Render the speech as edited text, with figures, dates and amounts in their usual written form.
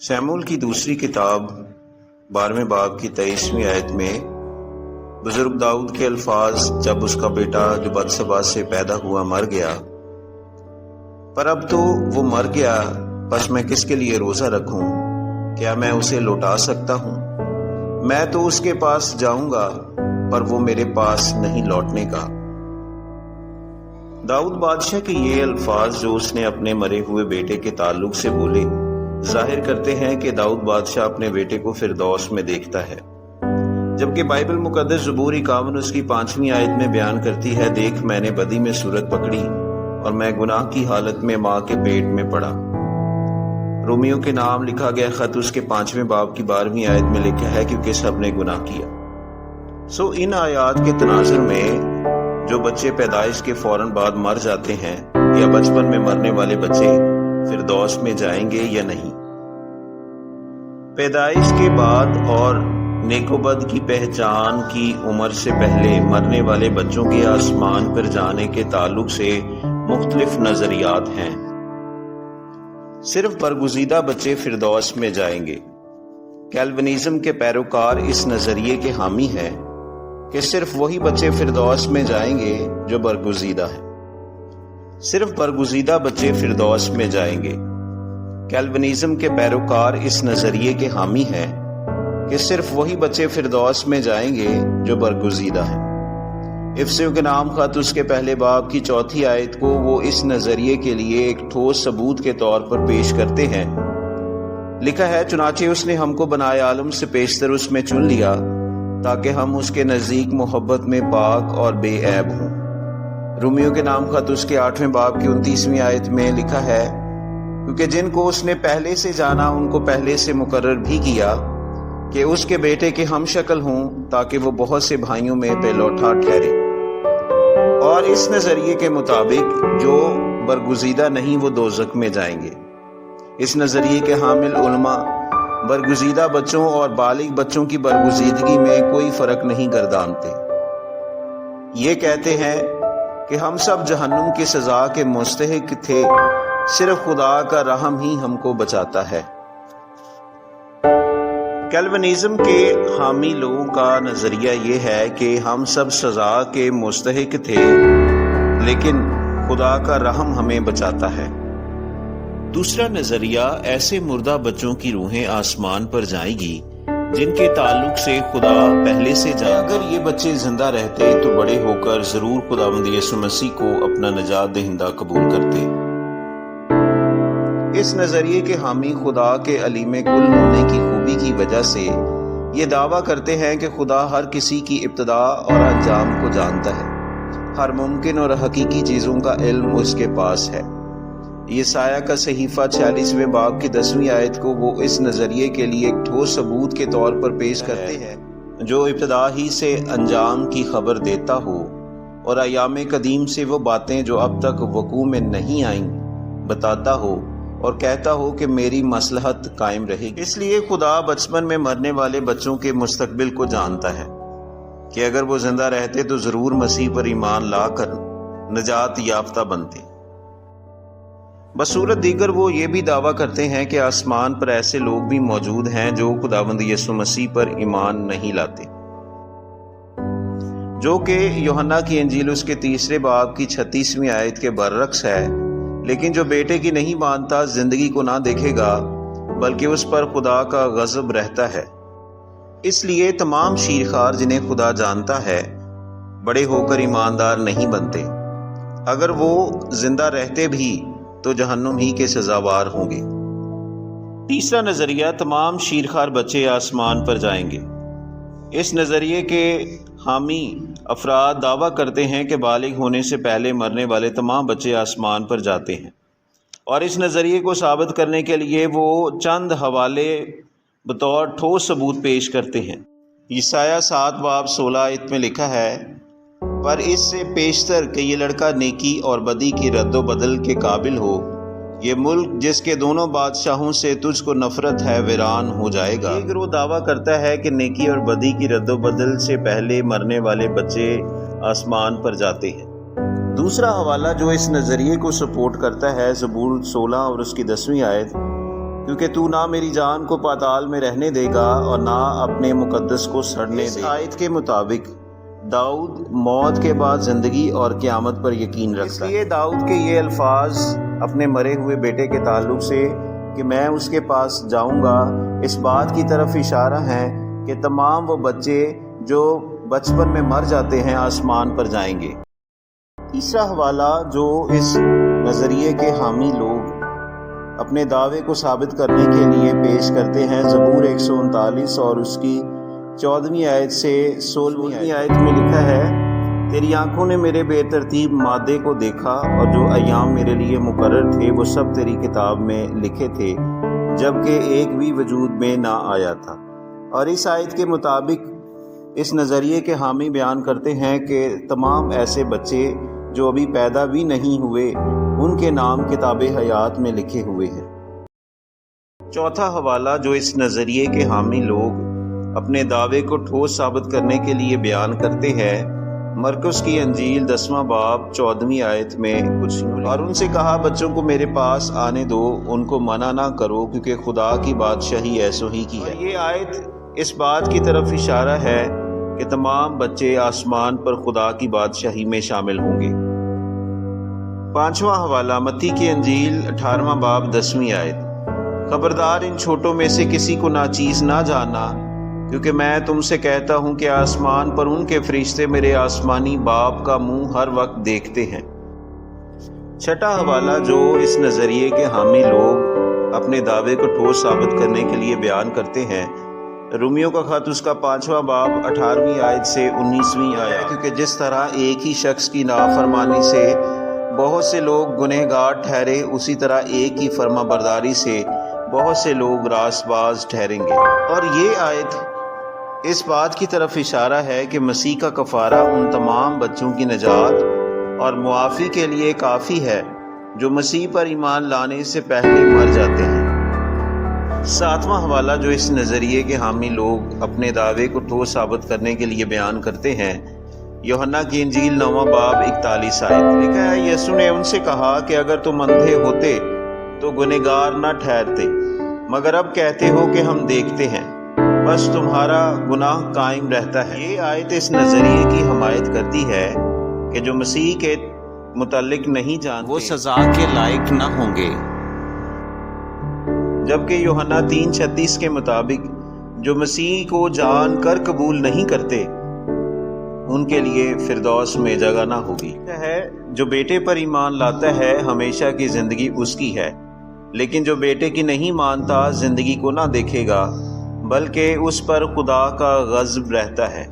शमूएल की दूसरी किताब 12वें बाब की 23वीं आयत में बुजुर्ग दाऊद के अल्फाज, जब उसका बेटा जो बत्शबा से पैदा हुआ मर गया, पर अब तो वो मर गया, बस मैं किसके लिए रोजा रखूं? क्या मैं उसे लौटा सकता हूं? मैं तो उसके पास जाऊंगा, पर वो मेरे पास नहीं लौटने का। दाऊद बादशाह के ये अल्फाज जो उसने अपने मरे हुए बेटे के ताल्लुक से बोले, जाहिर करते हैं कि दाऊद बादशाह अपने बेटे को फिरदौस में देखता है, जबकि बाइबल मुकद्दस ज़बूर 51 उसकी 5वीं आयत में बयान करती है, देख मैंने बदी में सूरत पकड़ी और मैं गुनाह की हालत में माँ के पेट में पड़ा। रोमियो के नाम लिखा गया खत उसके 5वें बाब की 12वीं आयत में लिखा है, क्योंकि सब ने गुनाह किया। इन आयात के तनाजुर में जो बच्चे पैदाइश के फौरन बाद मर जाते हैं या बचपन में मरने वाले बच्चे फिरदौस में जाएंगे या नहीं, पैदाइश के बाद और नेकोबद की पहचान की उम्र से पहले मरने वाले बच्चों के आसमान पर जाने के ताल्लुक से मुख्तलिफ नजरियात हैं। सिर्फ बरगुज़ीदा बच्चे फिरदौस में जाएंगे। कैल्विनिज्म के पैरोकार इस नजरिए के हामी हैं कि सिर्फ वही बच्चे फिरदौस में जाएंगे जो बरगुज़ीदा हैं। सिर्फ बरगुज़ीदा बच्चे फिरदौस में जाएंगे। कैल्विनिज्म के पैरोकार इस नजरिए के हामी हैं कि सिर्फ वही बच्चे फिरदौस में जाएंगे जो बरगुज़ीदा हैं। इफ्सियों के नाम खत उसके पहले बाब की 4थी आयत को वो इस नजरिए के लिए एक ठोस सबूत के तौर पर पेश करते हैं। लिखा है, चुनाचे उसने हमको बनाए आलम से पेशतर उसमें चुन लिया, ताकि हम उसके नजदीक मोहब्बत में पाक और बेऐब हों। रोमियो के नाम खत उसके 8वें बाब की 29वीं आयत में लिखा है, क्योंकि जिनको उसने पहले से जाना उनको पहले से मुकर्रर भी किया कि उसके बेटे के हम शक्ल हों, ताकि वो बहुत से भाइयों में बेलौठा ठहरे। और इस नजरिए के मुताबिक जो बरगुज़ीदा नहीं वो दोज़ख में जाएंगे। इस नजरिए के हामिल उलमा बरगुज़ीदा बच्चों और बालिग बच्चों की बरगुज़ीदगी में कोई फर्क नहीं गर्दानते। ये कहते हैं कि हम सब जहन्नुम की सजा के मुस्तहिक थे, सिर्फ खुदा का रहम ही हमको बचाता है। कैल्विनिज्म के हामी लोगों का नजरिया ये है कि हम सब सजा के मुस्तहिक थे, लेकिन खुदा का रहम हमें बचाता है। दूसरा नजरिया, ऐसे मुर्दा बच्चों की रूहें आसमान पर जाएंगी जिनके ताल्लुक से खुदा पहले से जाने। अगर ये बच्चे जिंदा रहते तो बड़े होकर जरूर खुदावंद यीशु मसीह को अपना निजात दहिंदा कबूल करते। इस नजरिए के हामी खुदा के अलीम कुल होने की खूबी की वजह से ये दावा करते हैं कि खुदा हर किसी की इब्तदा और अंजाम को जानता है। हर मुमकिन और हकीकी चीज़ों का इल्म उसके पास है। यसाया का सहीफा 46वें बाब की 10वीं आयत को वो इस नजरिए के लिए एक ठोस सबूत के तौर पर पेश करते हैं, जो इब्तदा ही से अंजाम की खबर देता हो और अयाम कदीम से वो बातें जो अब तक वकू में नहीं आईं बताता हो और कहता हो कि मेरी मसलहत कायम रहेगी। इसलिए खुदा बचपन में मरने वाले बच्चों के मुस्तकबिल को जानता है कि अगर वो जिंदा रहते तो जरूर मसीह पर ईमान लाकर निजात याफ्ता बनते। बसूरत दीगर वो ये भी दावा करते हैं कि आसमान पर ऐसे लोग भी मौजूद हैं जो खुदावंद यीशु मसीह पर ईमान नहीं लाते, जो कि यूहन्ना की इंजील उसके 3 बाब की 36वीं आयत के बरअक्स है। लेकिन जो बेटे की नहीं मानता जिंदगी को ना देखेगा, बल्कि उस पर खुदा का गजब रहता है। इसलिए तमाम शीरखार जिन्हें खुदा जानता है बड़े होकर ईमानदार नहीं बनते। अगर वो जिंदा रहते भी तो जहन्नुम ही के सजावार होंगे। तीसरा नजरिया, तमाम शीरखार बच्चे आसमान पर जाएंगे। इस नजरिए के हामी अफराद दावा करते हैं कि बालिग होने से पहले मरने वाले तमाम बच्चे आसमान पर जाते हैं, और इस नजरिए को साबित करने के लिए वो चंद हवाले बतौर ठोस सबूत पेश करते हैं। यसाया 7 बाब 16 आयत में लिखा है, पर इससे पेशतर कि ये लड़का नेकी और बदी की रद्दो बदल के काबिल हो, ये मुल्क जिसके दोनों बादशाहों से तुझको नफरत है वीरान हो जाएगा। एक गिरोह दावा करता है कि नेकी और बदी की रद्दो बदल से पहले मरने वाले बच्चे आसमान पर जाते हैं। दूसरा हवाला जो इस नज़रिए को सपोर्ट करता है ज़बूर 16 और उसकी 10वीं आयत, کیونکہ تو نہ میری جان کو پاتال میں رہنے دے گا اور نہ اپنے مقدس کو سڑنے دے گا۔ اس آیت کے مطابق داؤد موت کے بعد زندگی اور قیامت پر یقین رکھتا ہے۔ اس لیے داؤد کے یہ الفاظ اپنے مرے ہوئے بیٹے کے تعلق سے کہ میں اس کے پاس جاؤں گا، اس بات کی طرف اشارہ ہے کہ تمام وہ بچے جو بچپن میں مر جاتے ہیں آسمان پر جائیں گے۔ تیسرا حوالہ جو اس نظریے کے حامی لوگ اپنے دعوے کو ثابت کرنے کے لیے پیش کرتے ہیں، زبور 139 اور اس کی 14ویں آیت سے 16ویں آیت میں لکھا ہے، تیری آنکھوں نے میرے بے ترتیب مادے کو دیکھا اور جو ایام میرے لیے مقرر تھے وہ سب تیری کتاب میں لکھے تھے جبکہ ایک بھی وجود میں نہ آیا تھا۔ اور اس آیت کے مطابق اس نظریے کے حامی بیان کرتے ہیں کہ تمام ایسے بچے جو ابھی پیدا بھی نہیں ہوئے ان کے نام کتاب حیات میں لکھے ہوئے ہیں۔ چوتھا حوالہ جو اس نظریے کے حامی لوگ اپنے دعوے کو ٹھوس ثابت کرنے کے لیے بیان کرتے ہیں، مرکز کی انجیل 10واں باب 14ویں آیت میں کچھ اور ان سے کہا بچوں کو میرے پاس آنے دو، ان کو منع نہ کرو کیونکہ خدا کی بادشاہی ایسو ہی کی ہے۔ یہ آیت اس بات کی طرف اشارہ ہے کہ تمام بچے آسمان پر خدا کی بادشاہی میں شامل ہوں گے۔ پانچواں حوالہ متی کی انجیل 18واں باب 10ویں آیت، خبردار ان چھوٹوں میں سے کسی کو ناچیز نہ جاننا، کیونکہ میں تم سے کہتا ہوں کہ آسمان پر ان کے فرشتے میرے آسمانی باپ کا منہ ہر وقت دیکھتے ہیں۔ چھٹا حوالہ جو اس نظریے کے حامی لوگ اپنے دعوے کو ٹھوس ثابت کرنے کے لیے بیان کرتے ہیں، رومیوں کا خط اس کا 5واں باب 18ویں آیت سے 19ویں آیت، کیونکہ جس طرح ایک ہی شخص کی نافرمانی سے بہت سے لوگ گنہگار ٹھہرے، اسی طرح ایک ہی فرما برداری سے بہت سے لوگ راست باز ٹھہریں گے۔ اور یہ آیت اس بات کی طرف اشارہ ہے کہ مسیح کا کفارہ ان تمام بچوں کی نجات اور معافی کے لیے کافی ہے جو مسیح پر ایمان لانے سے پہلے مر جاتے ہیں۔ ساتواں حوالہ جو اس نظریے کے حامی لوگ اپنے دعوے کو ٹھوس ثابت کرنے کے لیے بیان کرتے ہیں، یوحنا کی انجیل 9واں باب 41 آیت، لکھا ہے یسوع نے ان سے کہا کہ اگر تم اندھے ہوتے تو گنہگار نہ ٹھہرتے، مگر اب کہتے ہو کہ ہم دیکھتے ہیں، بس تمہارا گناہ قائم رہتا ہے۔ یہ آیت اس نظریے کی حمایت کرتی ہے کہ جو مسیح کے متعلق نہیں جانتے وہ سزا کے لائق نہ ہوں گے، جبکہ یوحنا 3:36 کے مطابق جو مسیح کو جان کر قبول نہیں کرتے ان کے لیے فردوس میں جگہ نہ ہوگی۔ جو بیٹے پر ایمان لاتا ہے ہمیشہ کی زندگی اس کی ہے، لیکن جو بیٹے کی نہیں مانتا زندگی کو نہ دیکھے گا بلکہ اس پر خدا کا غضب رہتا ہے۔